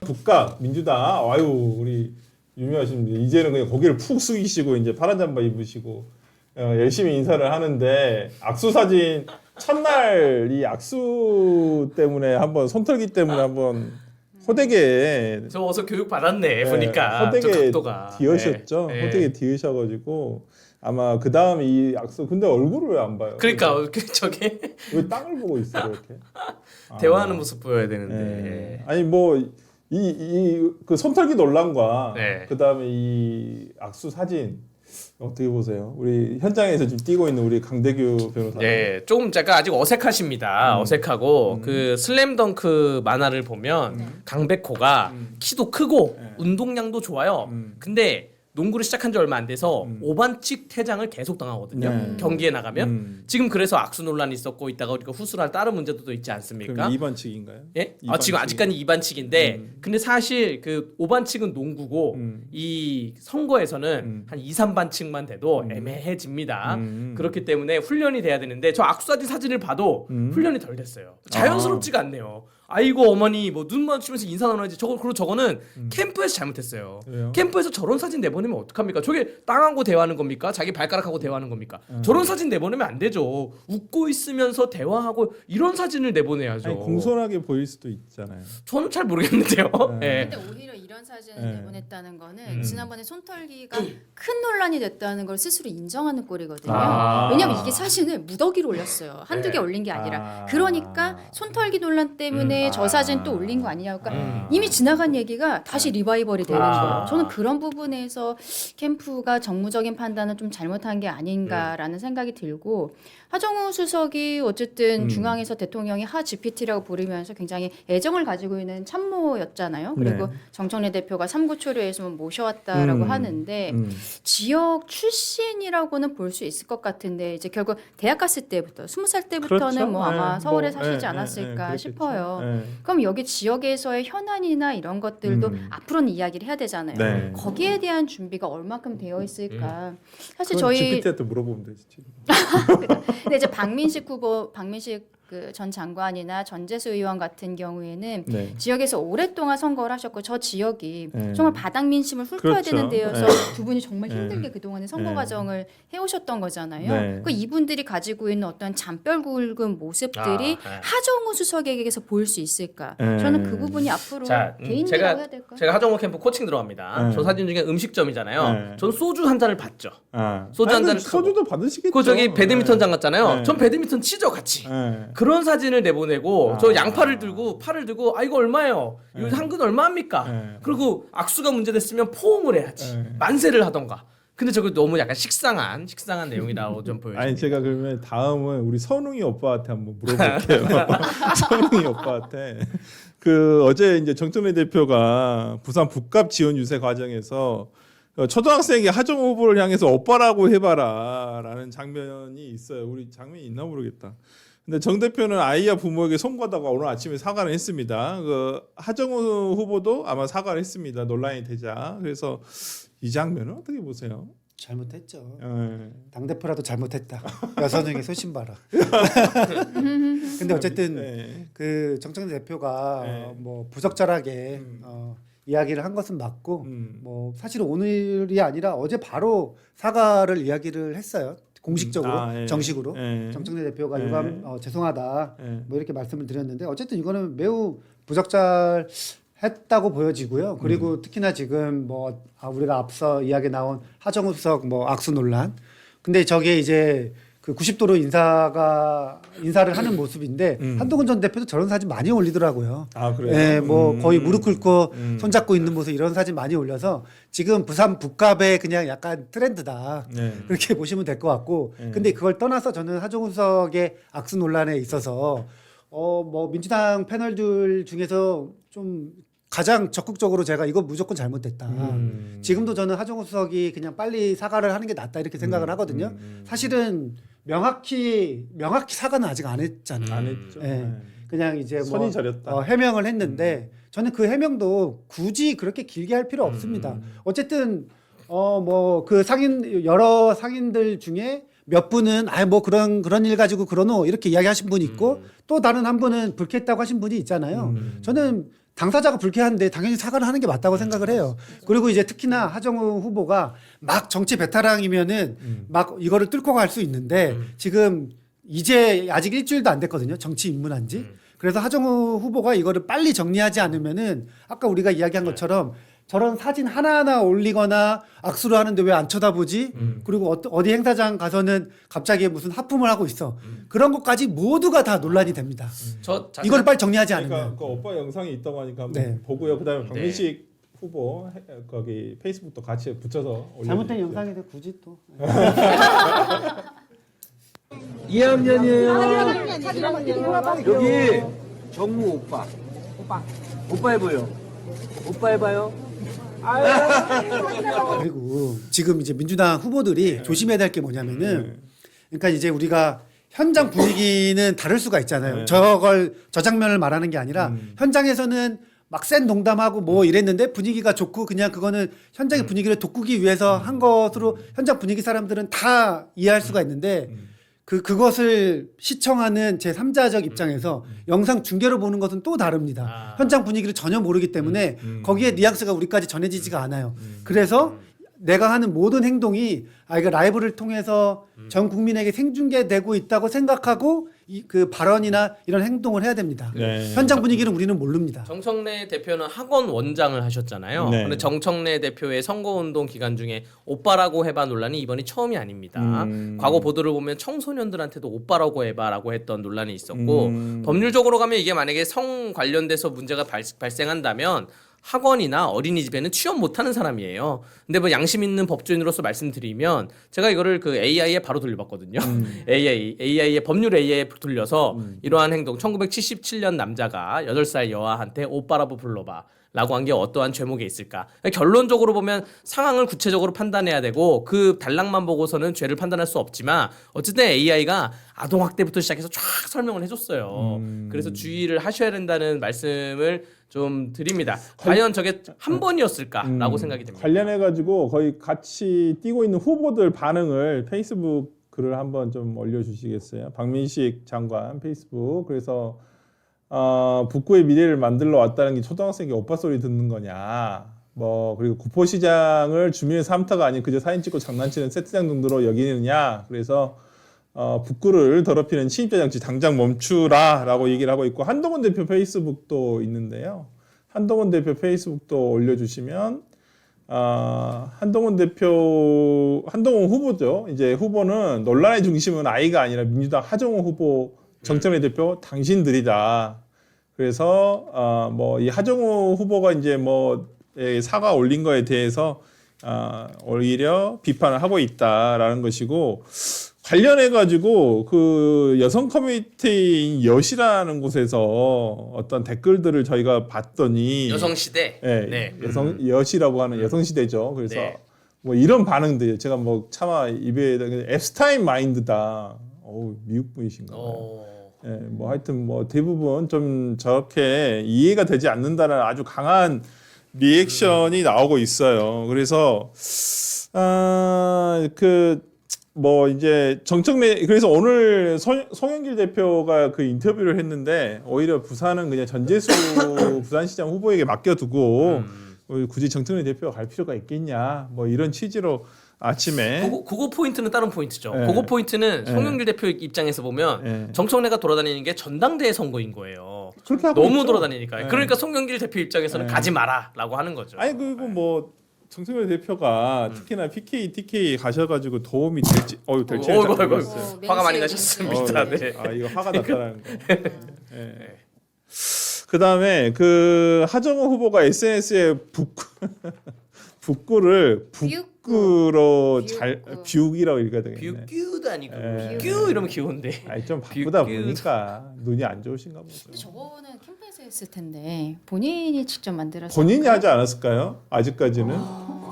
국가 민주당 아유 우리 유명하신 분 이제는 그냥 고개를 푹 숙이시고 이제 파란 잠바 입으시고 열심히 인사를 하는데 악수 사진 첫날 이 악수 때문에 한번 손털기 때문에 한번 호되게 저 어서 교육 받았네 보니까 호되게 저 각도가 뒤으셨죠. 네. 호되게 뒤으셔가지고 아마 그 다음 이 악수 근데 얼굴을 왜 안 봐요? 그러니까 저게 왜 땅을 보고 있어 이렇게? 대화하는 모습 보여야 되는데 네. 아니 뭐 이 그 손털기 논란과 네. 그다음에 이 악수 사진 어떻게 보세요? 우리 현장에서 지금 뛰고 있는 우리 강대규 변호사. 네, 조금 약간 아직 어색하십니다. 어색하고 그 슬램덩크 만화를 보면 강백호가 키도 크고 운동량도 좋아요. 근데 농구를 시작한 지 얼마 안 돼서 오반칙 퇴장을 계속 당하거든요. 네. 경기에 나가면 지금 그래서 악수 논란이 있었고 있다가 우리가 후술할 다른 문제도 있지 않습니까? 그럼 2반칙인가요? 예? 지금 아직까지 2반칙인데 근데 사실 그 5반칙은 농구고 이 선거에서는 한 2, 3반칙만 돼도 애매해집니다. 그렇기 때문에 훈련이 돼야 되는데 저 악수사진 사진을 봐도 훈련이 덜 됐어요. 자연스럽지가 않네요. 아이고 어머니 뭐 눈 마주치면서 인사 나눠야지. 그리고 저거는 캠프에서 잘못했어요. 왜요? 캠프에서 저런 사진 내보내면 어떡합니까? 저게 땅하고 대화하는 겁니까? 자기 발가락하고 대화하는 겁니까? 저런 사진 내보내면 안 되죠. 웃고 있으면서 대화하고 이런 사진을 내보내야죠. 아니, 공손하게 보일 수도 있잖아요. 저는 잘 모르겠는데요. 예. 근데 오히려 이런 사진을 네. 내보냈다는 거는 지난번에 손털기가 큰 논란이 됐다는 걸 스스로 인정하는 꼴이거든요. 아. 왜냐면 이게 사진을 무더기로 올렸어요. 한두 개 네. 올린 게 아니라. 그러니까 손털기 논란 때문에 저 사진 또 올린 거 아니냐. 그러니까 이미 지나간 얘기가 다시 리바이벌이 되는 거예요. 저는 그런 부분에서 캠프가 정무적인 판단은 좀 잘못한 게 아닌가라는 생각이 들고 하정우 수석이 어쨌든 중앙에서 대통령이 하 GPT라고 부르면서 굉장히 애정을 가지고 있는 참모였잖아요. 그리고 네. 정청래 대표가 삼구초려에서 모셔왔다라고 하는데 지역 출신이라고는 볼 수 있을 것 같은데 이제 결국 대학 갔을 때부터 20살 때부터는 그렇죠. 뭐 아마 네, 서울에 뭐, 사시지 네, 않았을까 네, 네, 싶어요. 그렇겠죠. 네. 그럼 여기 지역에서의 현안이나 이런 것들도 앞으로는 이야기를 해야 되잖아요. 네. 거기에 대한 준비가 얼마큼 되어 있을까. 사실 그건 저희 GPT한테 물어보면 되지. 지금. 근데 이제 박민식 그 전 장관이나 전재수 의원 같은 경우에는 네. 지역에서 오랫동안 선거를 하셨고 저 지역이 네. 정말 바닥 민심을 훑어야 그렇죠. 되는 데여서 네. 두 분이 정말 힘들게 네. 그동안의 선거 네. 과정을 해오셨던 거잖아요. 네. 그 이분들이 가지고 있는 어떤 잠별 굵은 모습들이 아, 네. 하정우 수석에게서 보일 수 있을까? 네. 저는 그 부분이 앞으로 자, 개인기라고 해야 될까? 제가 하정우 캠프 코칭 들어갑니다. 네. 저 사진 중에 음식점이잖아요. 네. 전 소주 한 잔을 받죠. 아. 소주 한 아니, 잔을 소주도 받으시겠죠. 그 저기 배드민턴장 갔잖아요. 네. 전 배드민턴 치죠 같이. 네. 그런 사진을 내보내고 아. 저 양팔을 들고 팔을 들고 아 이거 얼마예요? 이거 한근 얼마입니까? 네. 그리고 악수가 문제됐으면 포옹을 해야지. 네. 만세를 하던가. 근데 저거 너무 약간 식상한 내용이라고 좀 보여요. 아니 제가 그러면 다음은 우리 선웅이 오빠한테 한번 물어볼게요. 선웅이 오빠한테 그 어제 이제 정청래 대표가 부산 북갑 지원 유세 과정에서 초등학생에게 하정우 후보를 향해서 오빠라고 해봐라라는 장면이 있어요. 우리 장면이 있나 모르겠다. 근데 정 대표는 아이와 부모에게 송구하다가 오늘 아침에 사과를 했습니다. 그 하정우 후보도 아마 사과를 했습니다. 논란이 되자. 그래서 이 장면은 어떻게 보세요? 잘못했죠. 예. 당 대표라도 잘못했다. 여선영의 소신봐라. 근데 어쨌든 네. 그 정청래 대표가 네. 뭐 부적절하게 이야기를 한 것은 맞고 뭐 사실 오늘이 아니라 어제 바로 사과를 이야기를 했어요. 공식적으로 아, 예. 정식으로 예. 정청래 대표가 예. 유감 죄송하다 예. 뭐 이렇게 말씀을 드렸는데 어쨌든 이거는 매우 부적절했다고 보여지고요. 그리고 특히나 지금 뭐 우리가 앞서 이야기 나온 하정우 수석 뭐 악수 논란. 근데 저게 이제 그 90도로 인사를 하는 모습인데 한동훈 전 대표도 저런 사진 많이 올리더라고요. 아 그래요? 예, 뭐 거의 무릎 꿇고 손잡고 있는 모습 이런 사진 많이 올려서 지금 부산 북갑의 그냥 약간 트렌드다. 네. 그렇게 보시면 될 것 같고. 근데 그걸 떠나서 저는 하정우 수석의 악수 논란에 있어서 뭐 민주당 패널들 중에서 좀 가장 적극적으로 제가 이거 무조건 잘못됐다. 지금도 저는 하정우 수석이 그냥 빨리 사과를 하는 게 낫다 이렇게 생각을 하거든요. 사실은 명확히 사과는 아직 안 했잖아요. 안 했죠. 예. 네. 그냥 이제 뭐 선이 저렸다. 해명을 했는데 저는 그 해명도 굳이 그렇게 길게 할 필요 없습니다. 어쨌든 뭐 그 여러 상인들 중에 몇 분은 뭐 그런 일 가지고 그러노 이렇게 이야기하신 분이 있고 또 다른 한 분은 불쾌했다고 하신 분이 있잖아요. 저는 당사자가 불쾌한데 당연히 사과를 하는 게 맞다고 생각을 해요. 그리고 이제 특히나 하정우 후보가 막 정치 베테랑이면은 막 이거를 뚫고 갈 수 있는데 지금 이제 아직 일주일도 안 됐거든요. 정치 입문한 지. 그래서 하정우 후보가 이거를 빨리 정리하지 않으면은 아까 우리가 이야기한 것처럼 저런 사진 하나하나 올리거나 악수를 하는데 왜 안 쳐다보지? 그리고 어디 행사장 가서는 갑자기 무슨 하품을 하고 있어. 그런 것까지 모두가 다 논란이 됩니다. 이걸 빨리 정리하지 않으면. 그러니까 그 오빠 영상이 있다고 하니까 한번 네. 보고요. 그다음에 박민식 후보 거기 페이스북도 같이 붙여서 잘못된 올려주십시오. 영상인데 굳이 또. 2학년이에요. 여기 정무 오빠. 오빠 해봐요. 오빠 해봐요. 그리고 지금 이제 민주당 후보들이 조심해야 될 게 뭐냐면은 그러니까 이제 우리가 현장 분위기는 다를 수가 있잖아요. 저 장면을 말하는 게 아니라 현장에서는 막 센 농담하고 뭐 이랬는데 분위기가 좋고 그냥 그거는 현장의 분위기를 돋구기 위해서 한 것으로 현장 분위기 사람들은 다 이해할 수가 있는데 그것을 시청하는 제3자적 입장에서 영상 중계로 보는 것은 또 다릅니다. 현장 분위기를 전혀 모르기 때문에 거기에 뉘앙스가 우리까지 전해지지가 않아요. 그래서 내가 하는 모든 행동이 이거 라이브를 통해서 전 국민에게 생중계되고 있다고 생각하고 그 발언이나 이런 행동을 해야 됩니다. 네. 현장 분위기는 우리는 모릅니다. 정청래 대표는 학원 원장을 하셨잖아요. 네. 근데 정청래 대표의 선거운동 기간 중에 오빠라고 해봐 논란이 이번이 처음이 아닙니다. 과거 보도를 보면 청소년들한테도 오빠라고 해봐라고 했던 논란이 있었고 법률적으로 가면 이게 만약에 성 관련돼서 문제가 발생한다면 학원이나 어린이집에는 취업 못하는 사람이에요. 근데 뭐 양심 있는 법조인으로서 말씀드리면 제가 이거를 그 AI에 바로 돌려봤거든요. AI의 법률 AI에 돌려서 이러한 행동 1977년 남자가 8살 여아한테 오빠라고 불러봐 라고 한 게 어떠한 죄목에 있을까. 결론적으로 보면 상황을 구체적으로 판단해야 되고 그 단락만 보고서는 죄를 판단할 수 없지만 어쨌든 AI가 아동학대부터 시작해서 쫙 설명을 해줬어요. 그래서 주의를 하셔야 된다는 말씀을 좀 드립니다. 과연 저게 한 번이었을까라고 생각이 됩니다. 관련해가지고 거의 같이 뛰고 있는 후보들 반응을 페이스북 글을 한번 좀 올려주시겠어요? 박민식 장관 페이스북. 그래서 북구의 미래를 만들러 왔다는 게 초등학생이 오빠 소리 듣는 거냐. 뭐 그리고 구포시장을 주민의 삶터가 아닌 그저 사진 찍고 장난치는 세트장 정도로 여기느냐. 그래서 북구를 더럽히는 침입자 장치 당장 멈추라라고 얘기를 하고 있고 한동훈 대표 페이스북도 있는데요. 한동훈 대표 페이스북도 올려주시면 한동훈 후보죠. 이제 후보는 논란의 중심은 아이가 아니라 민주당 하정우 후보, 정청래 대표 당신들이다. 그래서 뭐 이 하정우 후보가 이제 뭐 사과 올린 거에 대해서 오히려 비판을 하고 있다라는 것이고. 관련해 가지고 그 여성 커뮤니티인 여시라는 곳에서 어떤 댓글들을 저희가 봤더니 여성시대. 네. 여시라고 하는 여성시대죠. 그래서 네. 뭐 이런 반응들 제가 뭐 차마 입에 앱스타인 마인드다. 미국 분이신가 봐요. 뭐 하여튼 뭐 대부분 좀 저렇게 이해가 되지 않는다는 아주 강한 리액션이 나오고 있어요. 그래서 뭐 이제 정청래 그래서 오늘 송영길 대표가 그 인터뷰를 했는데 오히려 부산은 그냥 전재수 부산시장 후보에게 맡겨두고 굳이 정청래 대표가 갈 필요가 있겠냐 뭐 이런 취지로 아침에 그거 포인트는 다른 포인트죠. 네. 그거 포인트는 송영길 대표 입장에서 보면 정청래가 돌아다니는 게 전당대회 선거인 거예요. 그렇게 하고 너무 있죠. 돌아다니니까. 네. 그러니까 송영길 대표 입장에서는 가지 마라라고 하는 거죠. 아니 그리고 뭐 정청래 대표가 특히나 PK, TK 가셔가지고 도움이 될지 될지 잘 모르겠어요. 화가 많이 나셨습니다. 네. 이거 화가 났다는 거. 네. 그다음에 그 하정우 후보가 SNS에 북구를 북구로 잘 뷰기라고 읽어야 되겠네. 뷰도 아니고 네. 뷰 이러면 귀여운데. 아니 좀 바쁘다 뷰. 보니까 눈이 안 좋으신가 보죠. 근데 저거는 캠프에서 했을 텐데 본인이 직접 만들어서 본인이 하지 않았을까요? 아직까지는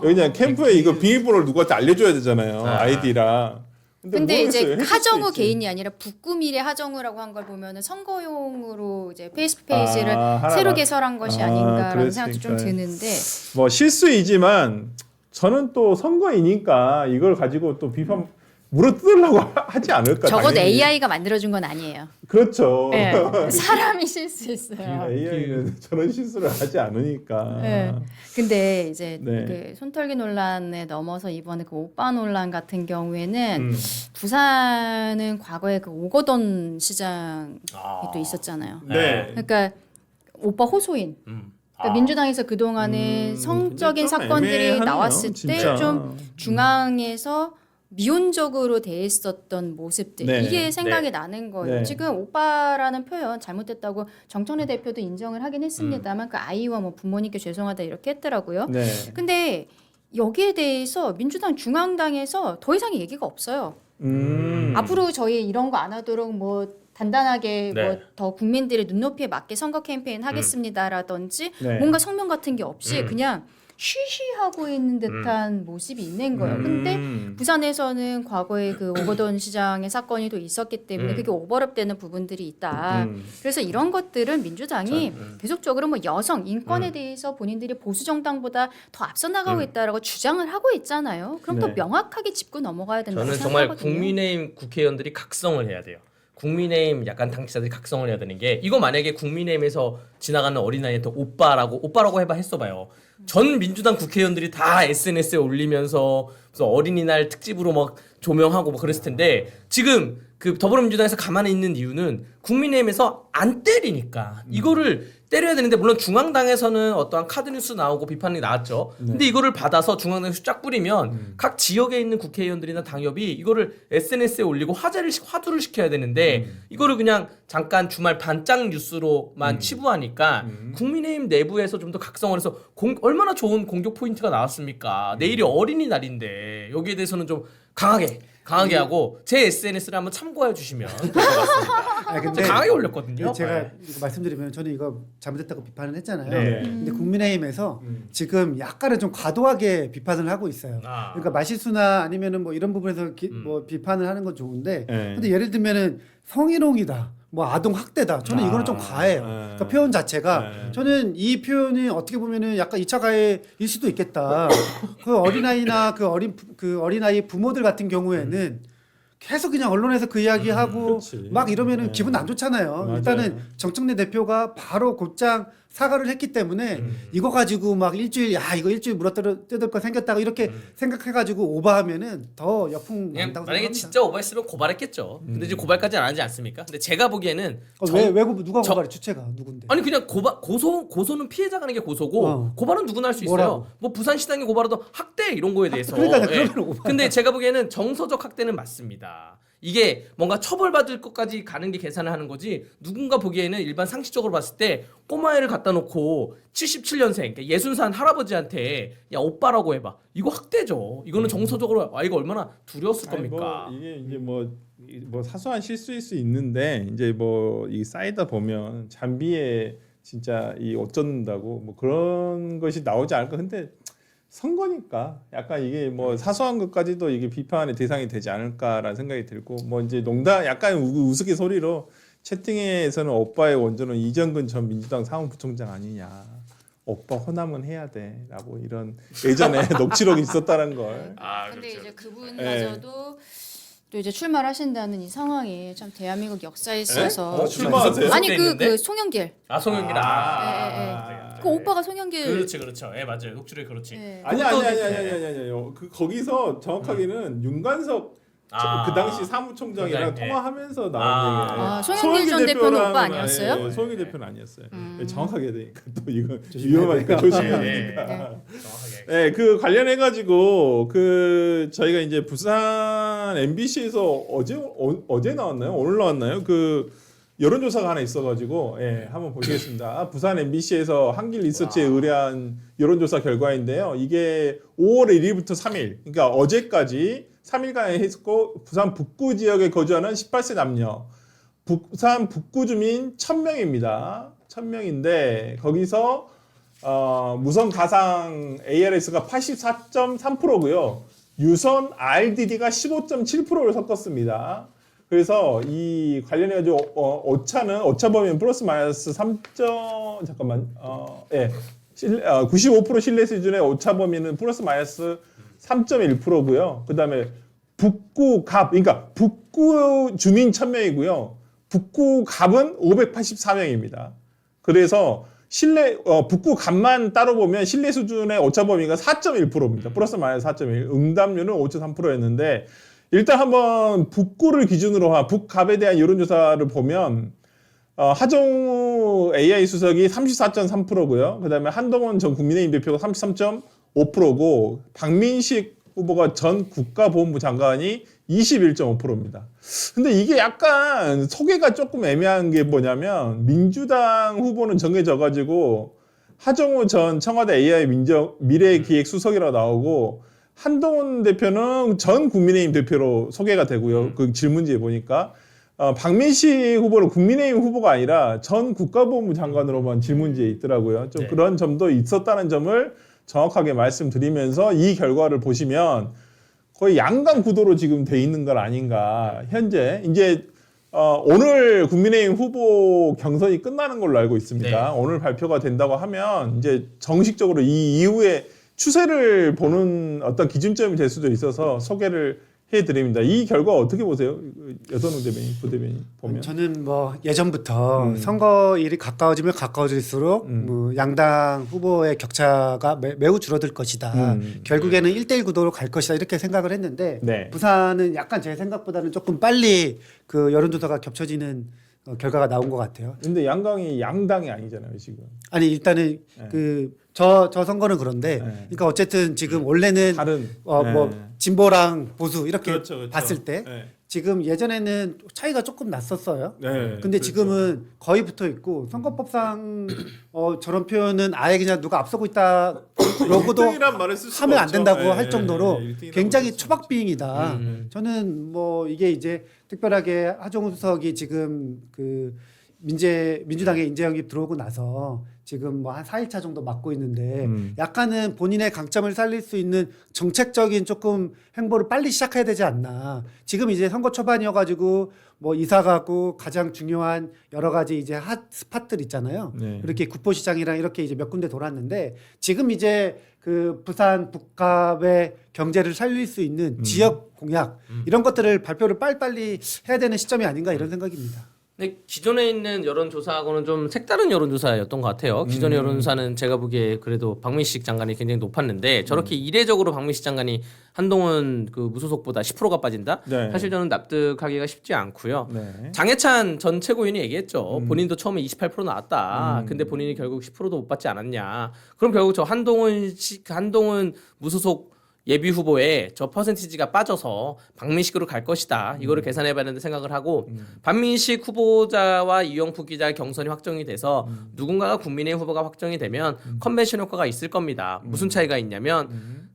여기 그냥 캠프에 이거 비밀번호를 누구한테 알려줘야 되잖아요. 아이디랑. 근데 이제 모르겠어요. 했을 하정우 수도 있지. 개인이 아니라 북구미래 하정우라고 한 걸 보면은 선거용으로 이제 페이스북 페이지를 하나 새로 만- 개설한 것이 아닌가라는 그랬으니까. 생각도 좀 드는데 뭐 실수이지만 저는 또 선거이니까 이걸 가지고 또 물어뜯으려고 하지 않을까. 적어도 당연히. AI가 만들어준 건 아니에요. 그렇죠. 네. 사람이 실수했어요. AI는 저런 실수를 하지 않으니까. 네. 근데 이제 네. 그 손털기 논란에 넘어서 이번에 그 오빠 논란 같은 경우에는 음. 부산은 과거에 그 오거돈 시장이 아. 또 있었잖아요. 네. 그러니까 오빠 호소인. 그러니까 민주당에서 그동안은 성적인 근데 좀 사건들이 애매하네요, 나왔을 진짜. 때 좀 중앙에서 미온적으로 대했었던 모습들 네. 이게 생각이 네. 나는 거예요. 네. 지금 오빠라는 표현 잘못됐다고 정청래 대표도 인정을 하긴 했습니다만 그 아이와 뭐 부모님께 죄송하다 이렇게 했더라고요. 네. 근데 여기에 대해서 민주당 중앙당에서 더 이상의 얘기가 없어요. 앞으로 저희 이런 거 안 하도록 뭐 단단하게 네. 뭐 더 국민들의 눈높이에 맞게 선거 캠페인 하겠습니다라든지 네. 뭔가 성명 같은 게 없이 그냥 쉬쉬하고 있는 듯한 모습이 있는 거예요. 근데 부산에서는 과거에 그 오거돈 시장의 사건이 또 있었기 때문에 그게 오버랩되는 부분들이 있다. 그래서 이런 것들은 민주당이 계속적으로 뭐 여성 인권에 대해서 본인들이 보수 정당보다 더 앞서 나가고 있다라고 주장을 하고 있잖아요. 그럼 더 네. 명확하게 짚고 넘어가야 된다고 저는 정말 생각하거든요. 국민의힘 국회의원들이 각성을 해야 돼요. 국민의힘 약간 당직자들이 각성을 해야 되는 게 이거 만약에 국민의힘에서 지나가는 어린아이한테 오빠라고 해봐 했어봐요. 전 민주당 국회의원들이 다 SNS에 올리면서 무슨 어린이날 특집으로 막 조명하고 뭐 그랬을 텐데 지금 그 더불어민주당에서 가만히 있는 이유는 국민의힘에서 안 때리니까 이거를 때려야 되는데 물론 중앙당에서는 어떠한 카드뉴스 나오고 비판이 나왔죠. 근데 이거를 받아서 중앙당에서 쫙 뿌리면 각 지역에 있는 국회의원들이나 당협이 이거를 SNS에 올리고 화두를 시켜야 되는데 이거를 그냥 잠깐 주말 반짝 뉴스로만 치부하니까 국민의힘 내부에서 좀 더 각성을 해서 얼마나 좋은 공격 포인트가 나왔습니까? 내일이 어린이날인데 여기에 대해서는 좀 강하게 하고 제 SNS를 한번 참고해 주시면 될 것 같습니다. 아니, 제가 강하게 올렸거든요. 제가 네. 이거 말씀드리면 저는 이거 잘못했다고 비판을 했잖아요. 네. 근데 국민의힘에서 지금 약간은 좀 과도하게 비판을 하고 있어요. 아. 그러니까 마실수나 아니면은 뭐 이런 부분에서 뭐 비판을 하는 건 좋은데, 네. 근데 예를 들면은 성희롱이다, 뭐 아동 학대다. 저는 이거는 좀 과해요. 그러니까 표현 자체가 저는 이 표현이 어떻게 보면은 약간 2차 가해일 수도 있겠다. 그 어린아이나 그 어린아이 부모들 같은 경우에는 계속 그냥 언론에서 그 이야기하고 그렇지. 막 이러면은 네. 기분 안 좋잖아요. 맞아요. 일단은 정청래 대표가 바로 곧장 사과를 했기 때문에 이거 가지고 막 이거 일주일 물어뜯을 거 생겼다고 이렇게 생각해가지고 오버하면은 더 역풍 그냥 난다고 만약에 생각합니다. 진짜 오버했으면 고발했겠죠. 근데 이제 고발까지는 안 하지 않습니까? 근데 제가 보기에는 누가 정- 고발해? 주체가 누군데? 아니 그냥 고소는 피해자가 하는 게 고소고 고발은 누구나 할 수 있어요. 뭐라고? 뭐 부산시당이 고발하도 학대 이런 거에 대해서. 그러니까요. 예. 그러면 오발. 근데 제가 보기에는 정서적 학대는 맞습니다. 이게 뭔가 처벌받을 것까지 가는 게 계산을 하는 거지 누군가 보기에는 일반 상식적으로 봤을 때 꼬마애를 갖다 놓고 77년생 그러니까 60살 할아버지한테 야 오빠라고 해봐 이거 학대죠. 이거는 정서적으로 이거 얼마나 두려웠을 아니, 겁니까? 뭐 이게 이제 뭐 사소한 실수일 수 있는데 이제 뭐 이 쌓이다 보면 잔비에 진짜 이 어쩐다고 뭐 그런 것이 나오지 않을까. 근데 선거니까 약간 이게 뭐 사소한 것까지도 이게 비판의 대상이 되지 않을까라는 생각이 들고 뭐 이제 농담 약간 우스갯소리로 채팅에서는 오빠의 원조는 이정근 전 민주당 사무부총장 아니냐. 오빠 호남은 해야 돼라고 이런 예전에 녹취록이 있었다는 걸. 아 근데 그렇죠. 이제 그분마저도 또 이제 출마를 하신다는 이 상황이 참 대한민국 역사에 있어서 출마하세요? 아니 있는데? 그 송영길 송영길 그 오빠가 송영길 그렇죠. 예 맞아요. 녹취록이 그렇지. 예. 아니 그 거기서 정확하게는 윤관석 그 당시 사무총장이랑 총장, 예. 통화하면서 나온 아, 얘기예요. 송영길 전 대표는 대표랑은 오빠 아니었어요? 예, 송영길 대표는 아니었어요. 정확하게 해야 되니까 또 이거 위험하니까 조심해야 되니까. 정확하게. 네, 그 관련해 가지고 그 저희가 이제 부산 MBC에서 어제 나왔나요? 오늘 나왔나요? 그 여론조사가 하나 있어가지고 예, 한번 보시겠습니다. 부산 MBC에서 한길 리서치에 의뢰한 여론조사 결과인데요. 이게 5월 1일부터 3일, 그러니까 어제까지 3일간 했고 부산 북구 지역에 거주하는 18세 남녀, 부산 북구 주민 1,000명입니다. 1,000명인데 거기서 무선 가상 ARS가 84.3%고요. 유선 RDD가 15.7%를 섞었습니다. 그래서 이 관련해가지고 오차는 오차 범위는 플러스 마이너스 95% 신뢰 수준의 오차 범위는 플러스 마이너스 3.1%고요. 그다음에 북구 북구 갑, 그러니까 북구 주민 1000명이고요. 북구 갑은 584명입니다. 그래서 북구 갑만 따로 보면 신뢰 수준의 오차 범위가 4.1%입니다. 플러스 마이너스 4.1. 응답률은 5.3%였는데 일단 한번 북구를 기준으로 한 북갑에 대한 여론조사를 보면 하정우 AI 수석이 34.3%고요. 그다음에 한동훈 전 국민의힘 대표가 33.5%고 박민식 후보가 전 국가보훈부 장관이 21.5%입니다. 근데 이게 약간 소개가 조금 애매한 게 뭐냐면 민주당 후보는 정해져가지고 하정우 전 청와대 AI 미래기획수석이라고 나오고 한동훈 대표는 전 국민의힘 대표로 소개가 되고요. 그 질문지에 보니까 박민식 후보는 국민의힘 후보가 아니라 전 국가보훈부 장관으로만 질문지에 있더라고요. 좀 그런 점도 있었다는 점을 정확하게 말씀드리면서 이 결과를 보시면 거의 양강 구도로 지금 돼 있는 건 아닌가. 현재 이제 오늘 국민의힘 후보 경선이 끝나는 걸로 알고 있습니다. 오늘 발표가 된다고 하면 이제 정식적으로 이 이후에 추세를 보는 어떤 기준점이 될 수도 있어서 소개를 해드립니다. 이 결과 어떻게 보세요? 여선우 대변인, 부대변인 보면. 저는 뭐 예전부터 선거일이 가까워지면 가까워질수록 뭐 양당 후보의 격차가 매우 줄어들 것이다. 결국에는 1대1 구도로 갈 것이다. 이렇게 생각을 했는데 네. 부산은 약간 제 생각보다는 조금 빨리 그 여론조사가 겹쳐지는 결과가 나온 것 같아요. 근데 양강이 양당이 아니잖아요, 지금. 아니 일단은 저 선거는 그런데 그러니까 어쨌든 지금 원래는 다른 뭐 진보랑 보수 이렇게 그렇죠. 봤을 때 네. 지금 예전에는 차이가 조금 났었어요. 네, 근데 그렇죠. 지금은 거의 붙어 있고 선거법상 저런 표현은 아예 그냥 누가 앞서고 있다 그러고도 1등이란 말을 쓸 수가 하면 안 없죠. 된다고 네, 할 정도로 네, 1등이라고 굉장히 쓸 수가 초박빙이다. 저는 뭐 이게 이제 특별하게 하정우 수석이 지금 그 민주당의 인재영입 들어오고 나서 지금 뭐 한 4일차 정도 맡고 있는데 약간은 본인의 강점을 살릴 수 있는 정책적인 조금 행보를 빨리 시작해야 되지 않나. 지금 이제 선거 초반이어가지고 뭐 이사 가고 가장 중요한 여러 가지 이제 핫 스팟들 있잖아요. 네. 이렇게 구포시장이랑 이렇게 이제 몇 군데 돌았는데 지금 이제 그 부산 북갑의 경제를 살릴 수 있는 지역 공약 이런 것들을 발표를 빨리빨리 해야 되는 시점이 아닌가 이런 생각입니다. 근데 기존에 있는 여론조사하고는 좀 색다른 여론조사였던 것 같아요. 기존의 여론조사는 제가 보기에 그래도 박민식 장관이 굉장히 높았는데 저렇게 이례적으로 박민식 장관이 한동훈 그 무소속보다 10%가 빠진다? 네. 사실 저는 납득하기가 쉽지 않고요. 네. 장해찬 전 최고위원이 얘기했죠. 본인도 처음에 28% 나왔다. 근데 본인이 결국 10%도 못 받지 않았냐. 그럼 결국 저 한동훈 무소속 예비 후보에 저 퍼센티지가 빠져서 박민식으로 갈 것이다. 이거를 계산해봐야 되는데 생각을 하고 박민식 후보자와 이영표 기자 경선이 확정이 돼서 누군가가 국민의힘 후보가 확정이 되면 컨벤션 효과가 있을 겁니다. 무슨 차이가 있냐면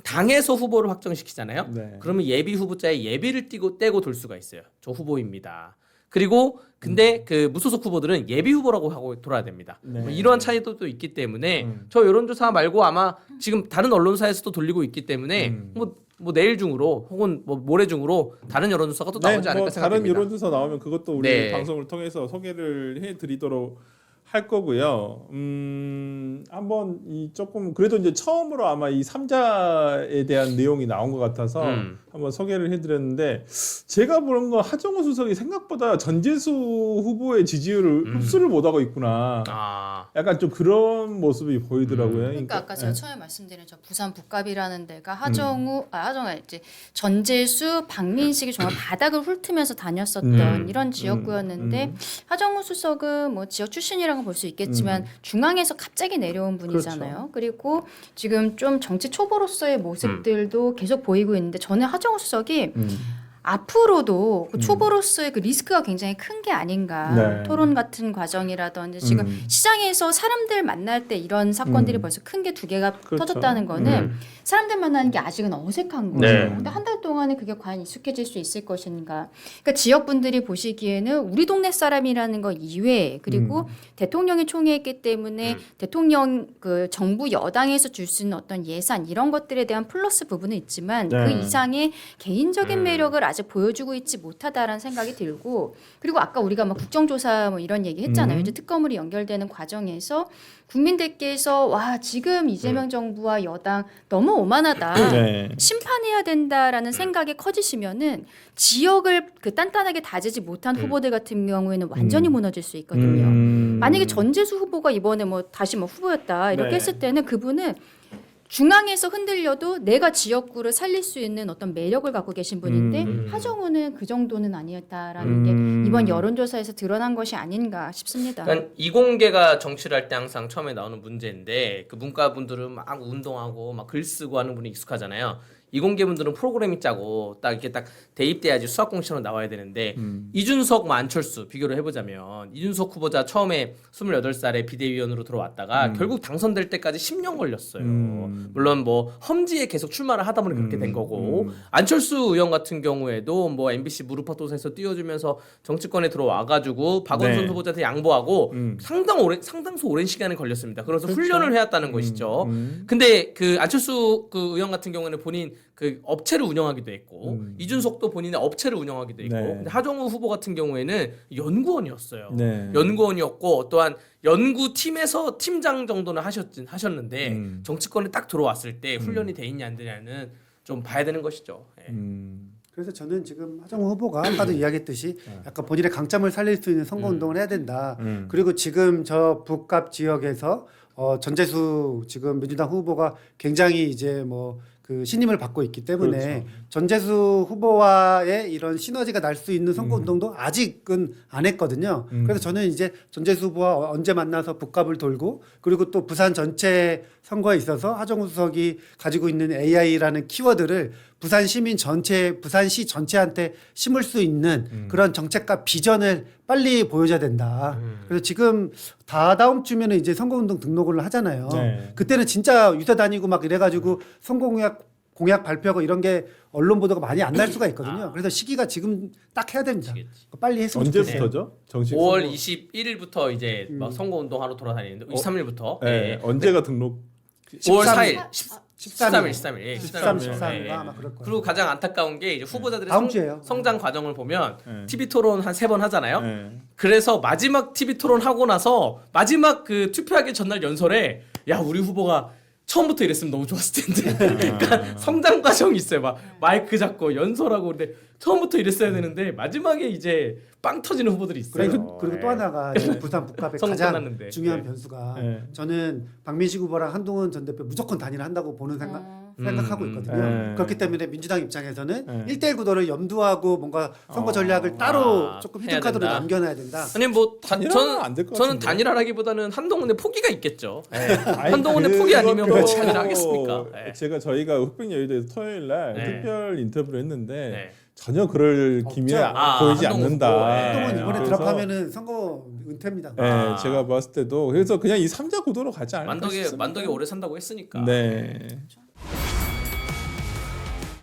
당에서 후보를 확정시키잖아요. 네. 그러면 예비 후보자의 예비를 떼고 돌 수가 있어요. 저 후보입니다. 그리고 근데 그 무소속 후보들은 예비 후보라고 하고 돌아야 됩니다. 네. 뭐 이러한 차이도 또 있기 때문에 저 여론조사 말고 아마 지금 다른 언론사에서도 돌리고 있기 때문에 뭐 내일 중으로 혹은 뭐 모레 중으로 다른 여론조사가 또 나오지 않을까 뭐 생각됩니다. 다른 여론조사 나오면 그것도 우리 네. 방송을 통해서 소개를 해드리도록 할 거고요. 한번 이 조금 그래도 이제 처음으로 아마 이 3자에 대한 내용이 나온 것 같아서 한번 소개를 해드렸는데 제가 보는 건 하정우 수석이 생각보다 전재수 후보의 지지율을 흡수를 못하고 있구나. 아, 약간 좀 그런 모습이 보이더라고요. 그러니까 아까 제가 처음에 말씀드린 저 부산 북갑이라는 데가 하정우 이제 전재수, 박민식이 정말 바닥을 훑으면서 다녔었던 이런 지역구였는데 하정우 수석은 뭐 지역 출신이라고 볼 수 있겠지만 중앙에서 갑자기 내려온 분이잖아요. 그리고 지금 좀 정치 초보로서의 모습들도 계속 보이고 있는데 저는 하정우 수석이 앞으로도 그 초보로서의 그 리스크가 굉장히 큰 게 아닌가. 네. 토론 같은 과정이라든지 지금 시장에서 사람들 만날 때 이런 사건들이 벌써 큰 게 2개가 그렇죠. 터졌다는 거는 사람들 만나는 게 아직은 어색한 거예요. 네. 근데 한 달 동안에 그게 과연 익숙해질 수 있을 것인가. 그러니까 지역 분들이 보시기에는 우리 동네 사람이라는 거 이외에 그리고 대통령이 총회했기 때문에 대통령 그 정부 여당에서 줄 수 있는 어떤 예산 이런 것들에 대한 플러스 부분은 있지만 네. 그 이상의 개인적인 매력을 아직 아직 보여주고 있지 못하다라는 생각이 들고 그리고 아까 우리가 뭐 국정조사 뭐 이런 얘기 했잖아요. 이제 특검으로 연결되는 과정에서 국민들께서 와 지금 이재명 정부와 여당 너무 오만하다. 네. 심판해야 된다라는 생각이 커지시면은 지역을 그 단단하게 다지지 못한 후보들 같은 경우에는 완전히 무너질 수 있거든요. 만약에 전재수 후보가 이번에 뭐 다시 뭐 후보였다 이렇게 네. 했을 때는 그분은 중앙에서 흔들려도 내가 지역구를 살릴 수 있는 어떤 매력을 갖고 계신 분인데 하정우는 그 정도는 아니었다라는 게 이번 여론조사에서 드러난 것이 아닌가 싶습니다. 그러니까 이공계가 정치를 할 때 항상 처음에 나오는 문제인데 그 문과분들은 막 운동하고 막 글 쓰고 하는 분이 익숙하잖아요. 이공계분들은 프로그램이 짜고 딱 이렇게 딱 대입돼야지 수학 공식으로 나와야 되는데 이준석, 뭐 안철수 비교를 해보자면 이준석 후보자 처음에 28살에 비대위원으로 들어왔다가 결국 당선될 때까지 10년 걸렸어요. 물론 뭐 험지에 계속 출마를 하다 보니 그렇게 된 거고 안철수 의원 같은 경우에도 뭐 MBC 무릎팍도사에서 띄워주면서 정치권에 들어와가지고 박원순 네. 후보자한테 양보하고 상당수 오랜 시간이 걸렸습니다. 그래서 그렇죠. 훈련을 해왔다는 것이죠. 근데 그 안철수 그 의원 같은 경우에는 본인 그 업체를 운영하기도 했고 이준석도 본인의 업체를 운영하기도 했고 네. 근데 하정우 후보 같은 경우에는 연구원이었어요. 네. 연구원이었고 또한 연구팀에서 팀장 정도는 하셨는데 정치권에 딱 들어왔을 때 훈련이 돼 있냐 안 되냐는 좀 봐야 되는 것이죠. 예. 그래서 저는 지금 하정우 후보가 아까도 이야기했듯이 약간 본인의 강점을 살릴 수 있는 선거운동을 해야 된다. 그리고 지금 저 북갑 지역에서 전재수 지금 민주당 후보가 굉장히 이제 뭐 그 신임을 받고 있기 때문에 그렇죠. 전재수 후보와의 이런 시너지가 날 수 있는 선거운동도 아직은 안 했거든요. 그래서 저는 이제 전재수 후보와 언제 만나서 북갑을 돌고 그리고 또 부산 전체 선거에 있어서 하정우 수석이 가지고 있는 AI라는 키워드를 부산 시민 전체, 부산시 전체한테 심을 수 있는 그런 정책과 비전을 빨리 보여줘야 된다. 그래서 지금 다다음 주면은 이제 선거운동 등록을 하잖아요. 네. 그때는 진짜 유세 다니고 막 이래가지고 공약 발표하고 이런 게 언론 보도가 많이 안 날 수가 있거든요. 그래서 시기가 지금 딱 해야 됩니다. 빨리 했으면 좋겠어요. 언제부터죠? 정식 5월 선거? 21일부터 이제 막 선거운동하러 돌아다니는데 23일부터 네. 언제가 등록? 5월 13일. 4일 13일. 13일 예, 13, 13일. 14가 예. 아마 그럴 거예요. 그리고 가장 안타까운 게 이제 후보자들의 다음 주에요. 성장 과정을 보면 네. TV 토론 한 3번 하잖아요. 네. 그래서 마지막 TV 토론 하고 나서 마지막 그 투표하기 전날 연설에 야 우리 후보가 처음부터 이랬으면 너무 좋았을 텐데. 그러니까 성장 과정이 있어요. 막 마이크 잡고 연설하고 근데 처음부터 이랬어야 되는데 마지막에 이제 빵 터지는 후보들이 있어요. 그리고 또 하나가 지금 부산 북합의 선거 가장 끝났는데. 중요한 네. 변수가 네. 저는 박민식 후보랑 한동훈 전 대표 무조건 단일한다고 보는 생각하고 있거든요. 네. 그렇기 때문에 민주당 입장에서는 네. 1대1 구도를 염두하고 뭔가 선거 전략을 따로 조금 해야 히든카드로 된다. 남겨놔야 된다. 아니 뭐 단일화는 안될것 저는 같은데. 단일화라기보다는 한동훈의 포기가 있겠죠. 예. 아니, 한동훈의 포기 아니면 뭐 그것도 단일화 하겠습니까? 예. 저희가 흑백여의도에서 토요일 날 네. 특별 인터뷰를 했는데 네. 전혀 그럴 기미 없죠. 보이지 한동훈 않는다. 후보. 한동훈 네. 이번에 그래서, 드랍하면은 선거 은퇴입니다. 네, 제가 봤을 때도 그래서 그냥 이 3자 구도로 가지 않을까 싶습니다. 만덕이 오래 산다고 했으니까. 네.